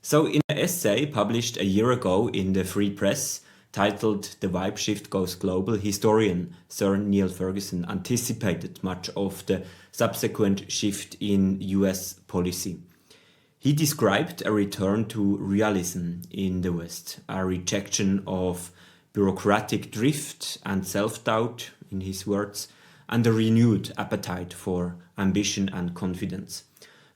So, in an essay published a year ago in the Free Press titled The Vibe Shift Goes Global, historian Sir Neil Ferguson anticipated much of the subsequent shift in US policy. He described a return to realism in the West, a rejection of bureaucratic drift and self-doubt, in his words, and a renewed appetite for ambition and confidence.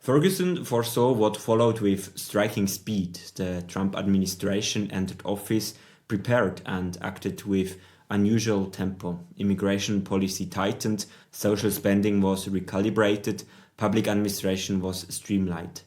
Ferguson foresaw what followed with striking speed. The Trump administration entered office prepared and acted with unusual tempo. Immigration policy tightened, social spending was recalibrated, public administration was streamlined,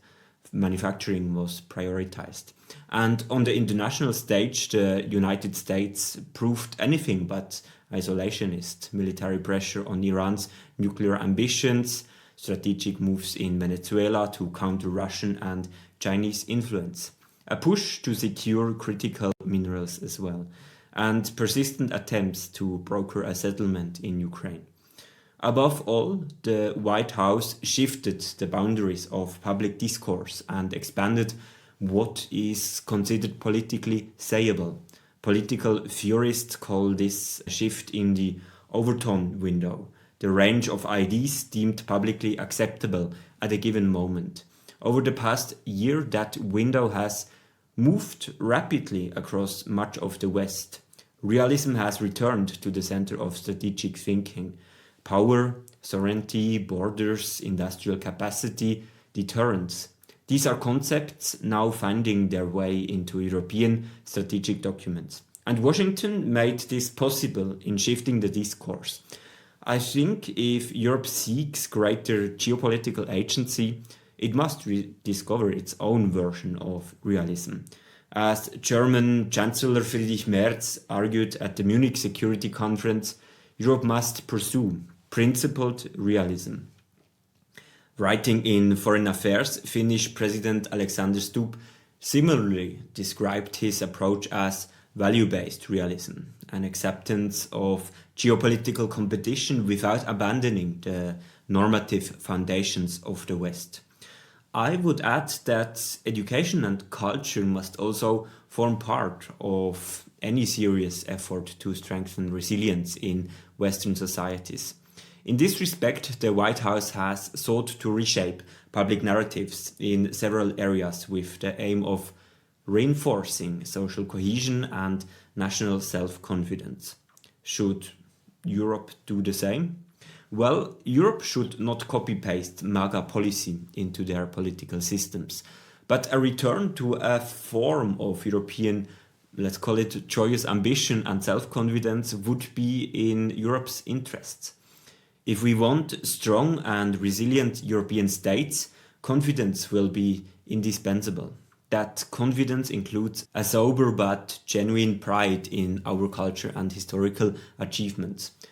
manufacturing was prioritized. And on the international stage, the United States proved anything but isolationist. Military pressure on Iran's nuclear ambitions, strategic moves in Venezuela to counter Russian and Chinese influence, a push to secure critical minerals as well, and persistent attempts to broker a settlement in Ukraine. Above all, the White House shifted the boundaries of public discourse and expanded what is considered politically sayable. Political theorists call this shift in the Overton window, the range of ideas deemed publicly acceptable at a given moment. Over the past year, that window has moved rapidly across much of the West. Realism has returned to the center of strategic thinking. Power, sovereignty, borders, industrial capacity, deterrence. These are concepts now finding their way into European strategic documents. And Washington made this possible in shifting the discourse. I think if Europe seeks greater geopolitical agency, it must rediscover its own version of realism. As German Chancellor Friedrich Merz argued at the Munich Security Conference, Europe must pursue principled realism. Writing in Foreign Affairs, Finnish President Alexander Stubb similarly described his approach as value-based realism, an acceptance of geopolitical competition without abandoning the normative foundations of the West. I would add that education and culture must also form part of any serious effort to strengthen resilience in Western societies. In this respect, the White House has sought to reshape public narratives in several areas with the aim of reinforcing social cohesion and national self-confidence. Should Europe do the same? Well, Europe should not copy-paste MAGA policy into their political systems, but a return to a form of European, let's call it joyous ambition and self-confidence, would be in Europe's interests. If we want strong and resilient European states, confidence will be indispensable. That confidence includes a sober but genuine pride in our culture and historical achievements.